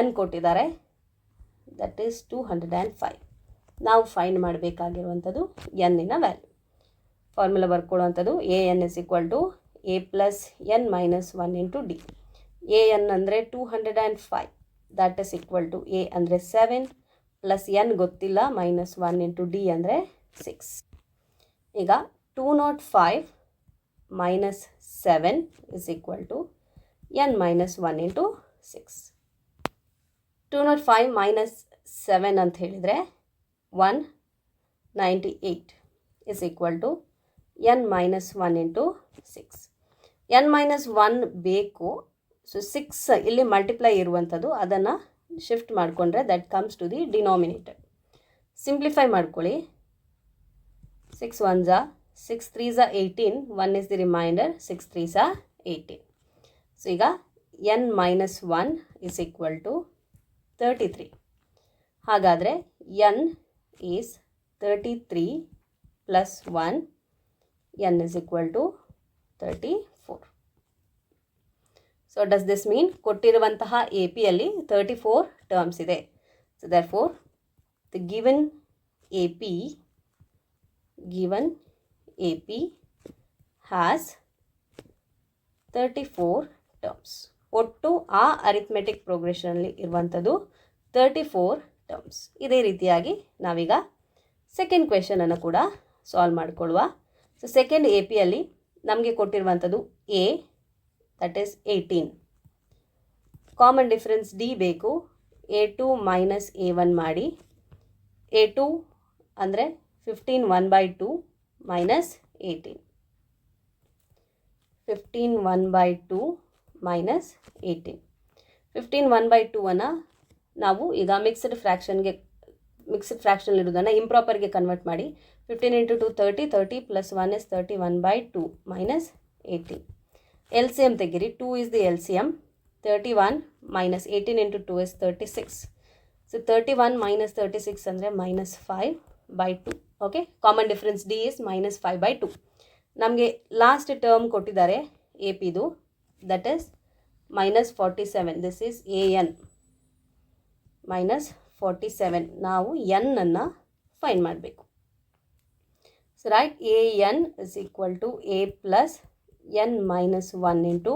n ಕೊಟ್ಟಿದ್ದಾರೆ, ದಟ್ ಈಸ್ 205. ನಾವು ಫೈಂಡ್ ಮಾಡಬೇಕಾಗಿರುವಂಥದ್ದು n ವ್ಯಾಲ್ಯೂ. ಫಾರ್ಮುಲಾ ಬರ್ಕೊಳ್ಳುವಂಥದ್ದು an is equal to a plus n minus 1 into d. an ಅಂದರೆ 205, that is equal to a ಅಂದರೆ 7 ಪ್ಲಸ್ n ಗೊತ್ತಿಲ್ಲ ಮೈನಸ್ 1 ಇಂಟು ಡಿ ಅಂದರೆ 6. ಈಗ 205 minus 7 is equal to n minus 1 into 6. 205 minus 7 ಅಂತ ಹೇಳಿದರೆ 198 is equal to n minus 1 into 6. n minus 1 ಬೇಕು. So 6 ಇಲ್ಲಿ multiply ಇರುವಂಥದ್ದು, ಅದನ್ನು ಶಿಫ್ಟ್ ಮಾಡಿಕೊಂಡ್ರೆ that comes to the denominator. Simplify ಮಾಡ್ಕೊಳ್ಳಿ. 6 1s are 6 3s are 18, 1 is the remainder, 6 3s are 18. So ಈಗ n minus 1 is equal to 33. ಹಾಗಾದರೆ n is 33 plus 1, n is equal to 34. So does this mean ಕೊಟ್ಟಿರುವಂತಹ A ಪಿಯಲ್ಲಿ 34 terms ಇದೆ. So therefore the given A P has 34 terms. ಒಟ್ಟು ಆ arithmetic ಪ್ರೋಗ್ರೆಷನಲ್ಲಿ ಇರುವಂಥದ್ದು 34 terms. ಇದೇ ರೀತಿಯಾಗಿ ನಾವೀಗ ಸೆಕೆಂಡ್ ಕ್ವೆಶನನ್ನು ಕೂಡ ಸಾಲ್ವ್ ಮಾಡಿಕೊಳ್ಳುವ. ಸೊ ಸೆಕೆಂಡ್ ಎ ಪಿಯಲ್ಲಿ ನಮಗೆ ಕೊಟ್ಟಿರುವಂಥದ್ದು A, that is 18. Common difference d ಬೇಕು. A2 ಮೈನಸ್ A1 ಮಾಡಿ. A2 ಅಂದರೆ 15 1/2 ಮೈನಸ್ 18. 15 1/2 ಮೈನಸ್ 18. 15 1/2 ನಾವು ಈಗ ಮಿಕ್ಸ್ಡ್ ಫ್ರ್ಯಾಕ್ಷನ್ ಇರೋದನ್ನು ಇಂಪ್ರಾಪರ್ಗೆ ಕನ್ವರ್ಟ್ ಮಾಡಿ. 15 × 2 30, 30 + 1 is 31/2 ಮೈನಸ್ 18. ಎಲ್ ಸಿ ಎಮ್ ತೆಗಿರಿ. 2 is the LCM. 31 minus 18 into 2 is 36. So 31 minus 36 ಅಂದರೆ -5/2. Okay, common difference d is -5/2. ನಮಗೆ ಲಾಸ್ಟ್ ಟರ್ಮ್ ಕೊಟ್ಟಿದ್ದಾರೆ ಎ ಪಿದು, that is -47. This is AN -47. ನಾವು ಎನ್ ಅನ್ನು ಫೈಂಡ್ ಮಾಡಬೇಕು. So right, AN is equal to A plus N minus 1 into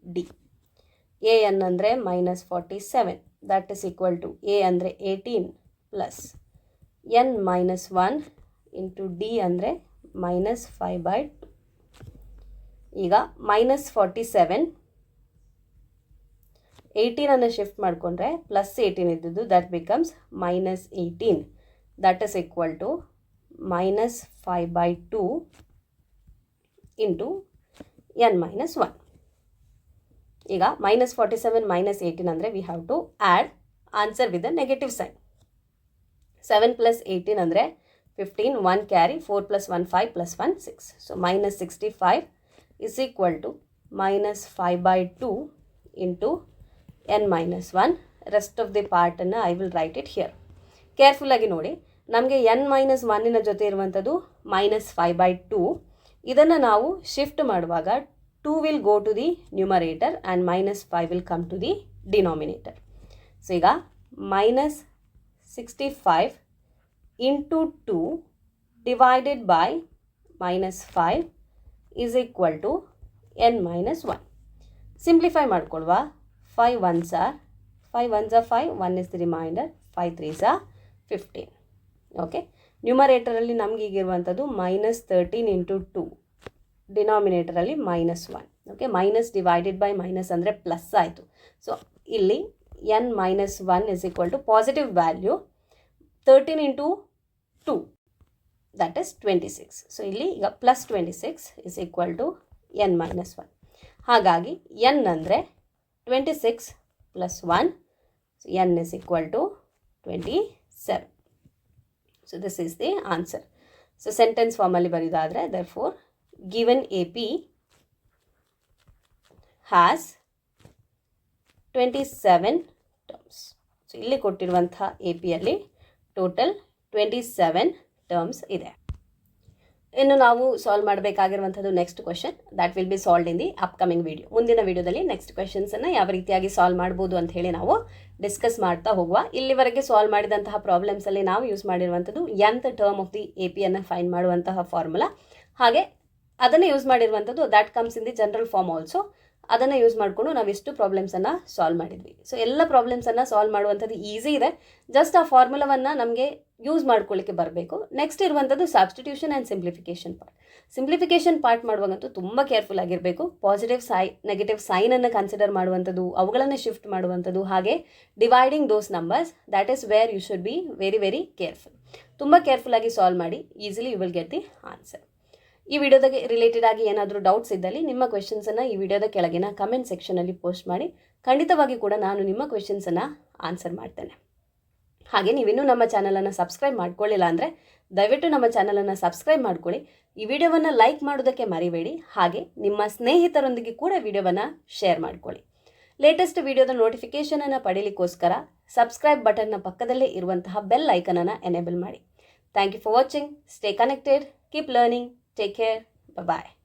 D. AN ಅಂದರೆ -47, that is equal to A ಅಂದರೆ 18 plus N minus 1 into D ಅಂದರೆ -5/2. ಈಗ -47 18 shift ಮಾಡಿಕೊಂಡ್ರೆ +18 ಇದ್ದದ್ದು, that becomes -18. That is equal to -5/2 into N minus 1. ಈಗ -47 -18 ಅಂದರೆ we have to add answer with the negative sign. 7 + 18 ಅಂದರೆ 15, 1 carry, 4 + 1 5 + 1 6. ಸೊ -65 is equal to -5/2 into N minus 1. Rest of the ಪಾರ್ಟನ್ನು I will write it here. ಕೇರ್ಫುಲ್ಲಾಗಿ ನೋಡಿ, ನಮಗೆ N minus 1 ಜೊತೆ ಇರುವಂಥದ್ದು -5/2. ಇದನ್ನು ನಾವು ಶಿಫ್ಟ್ ಮಾಡುವಾಗ 2 will go to the numerator and -5 will come to the denominator. So ಈಗ -65 into 2 divided by -5 is equal to N minus 1. Simplify ಮಾಡಿಕೊಳ್ಳುವ. 5 1s are 5, 1 is the remainder, 5 3s are 15. Okay, ನ್ಯೂಮರೇಟರಲ್ಲಿ ನಮ್ಗೆ ಈಗಿರುವಂಥದ್ದು -13 into 2, ಡಿನಾಮಿನೇಟರಲ್ಲಿ -1. Okay, minus divided by minus ಅಂದರೆ plus ಆಯಿತು. So ಇಲ್ಲಿ N minus 1 is equal to positive value 13 into 2, that is 26. So ಇಲ್ಲಿ ಈಗ +26 is equal to N minus 1. ಹಾಗಾಗಿ N ಅಂದರೆ 26 + 1. So N is equal to 27. So this is the answer. So sentence ಫಾರ್ಮಲ್ಲಿ ಬರೆಯೋದಾದರೆ, therefore given AP has 27 terms. So ಇಲ್ಲಿ ಕೊಟ್ಟಿರುವಂಥ A ಪಿಯಲ್ಲಿ total 27 terms ಇದೆ. ಇನ್ನು ನಾವು ಸಾಲ್ವ್ ಮಾಡಬೇಕಾಗಿರುವಂಥದ್ದು next question, that will be solved in the upcoming video. ಮುಂದಿನ ವಿಡಿಯೋದಲ್ಲಿ ನೆಕ್ಸ್ಟ್ ಕ್ವೆಶನ್ಸನ್ನು ಯಾವ ರೀತಿಯಾಗಿ ಸಾಲ್ವ್ ಮಾಡ್ಬೋದು ಅಂತ ಹೇಳಿ ನಾವು ಡಿಸ್ಕಸ್ ಮಾಡ್ತಾ ಹೋಗುವ. ಇಲ್ಲಿವರೆಗೆ ಸಾಲ್ವ್ ಮಾಡಿದಂತಹ ಪ್ರಾಬ್ಲಮ್ಸಲ್ಲಿ ನಾವು ಯೂಸ್ ಮಾಡಿರುವಂಥದ್ದು nth term of the A ಪಿಯನ್ನು ಫೈಂಡ್ ಮಾಡುವಂತಹ ಫಾರ್ಮುಲಾ, ಹಾಗೆ ಅದನ್ನು ಯೂಸ್ ಮಾಡಿರುವಂಥದ್ದು that comes in the general form also. ಅದನ್ನು ಯೂಸ್ ಮಾಡಿಕೊಂಡು ನಾವು ಎಷ್ಟು ಪ್ರಾಬ್ಲಮ್ಸನ್ನು ಸಾಲ್ವ್ ಮಾಡಿದ್ವಿ. ಸೊ ಎಲ್ಲ ಪ್ರಾಬ್ಲಮ್ಸನ್ನು ಸಾಲ್ವ್ ಮಾಡುವಂಥದ್ದು ಈಸಿ ಇದೆ, ಜಸ್ಟ್ ಆ ಫಾರ್ಮುಲಾವನ್ನು ನಮಗೆ ಯೂಸ್ ಮಾಡ್ಕೊಳ್ಳಿಕ್ಕೆ ಬರಬೇಕು. ನೆಕ್ಸ್ಟ್ ಇರುವಂಥದ್ದು substitution and simplification part. Simplification part ಮಾಡುವಾಗಂತೂ ತುಂಬ ಕೇರ್ಫುಲ್ ಆಗಿರಬೇಕು. ಪಾಸಿಟಿವ್ ನೆಗೆಟಿವ್ ಸೈನನ್ನು ಕನ್ಸಿಡರ್ ಮಾಡುವಂಥದ್ದು, ಅವುಗಳನ್ನು ಶಿಫ್ಟ್ ಮಾಡುವಂಥದ್ದು, ಹಾಗೆ dividing those numbers, that is where you should be very very careful. ತುಂಬ ಕೇರ್ಫುಲ್ಲಾಗಿ ಸಾಲ್ವ್ ಮಾಡಿ, easily you will get the answer. ಈ ವಿಡಿಯೋದಾಗೆ ರಿಲೇಟೆಡ್ ಆಗಿ ಏನಾದರೂ ಡೌಟ್ಸ್ ಇದ್ದಲ್ಲಿ ನಿಮ್ಮ ಕ್ವೆಶನ್ಸನ್ನು ಈ ವಿಡಿಯೋದ ಕೆಳಗಿನ ಕಮೆಂಟ್ ಸೆಕ್ಷನಲ್ಲಿ ಪೋಸ್ಟ್ ಮಾಡಿ. ಖಂಡಿತವಾಗಿ ಕೂಡ ನಾನು ನಿಮ್ಮ ಕ್ವೆಶನ್ಸನ್ನು ಆನ್ಸರ್ ಮಾಡ್ತೇನೆ. ಹಾಗೆ ನೀವಿನ್ನೂ ನಮ್ಮ ಚಾನಲನ್ನು ಸಬ್ಸ್ಕ್ರೈಬ್ ಮಾಡ್ಕೊಳ್ಳಿಲ್ಲ ಅಂದರೆ ದಯವಿಟ್ಟು ನಮ್ಮ ಚಾನಲನ್ನು ಸಬ್ಸ್ಕ್ರೈಬ್ ಮಾಡ್ಕೊಳ್ಳಿ. ಈ ವಿಡಿಯೋವನ್ನು ಲೈಕ್ ಮಾಡೋದಕ್ಕೆ ಮರಿಬೇಡಿ. ಹಾಗೆ ನಿಮ್ಮ ಸ್ನೇಹಿತರೊಂದಿಗೆ ಕೂಡ ವಿಡಿಯೋವನ್ನು ಶೇರ್ ಮಾಡ್ಕೊಳ್ಳಿ. ಲೇಟೆಸ್ಟ್ ವಿಡಿಯೋದ ನೋಟಿಫಿಕೇಷನನ್ನು ಪಡೀಲಿಕ್ಕೋಸ್ಕರ ಸಬ್ಸ್ಕ್ರೈಬ್ ಬಟನ್ನ ಪಕ್ಕದಲ್ಲೇ ಇರುವಂತಹ ಬೆಲ್ ಐಕನನ್ನು ಎನೇಬಲ್ ಮಾಡಿ. Thank you for watching. Stay connected. Keep learning. Take care. Bye-bye.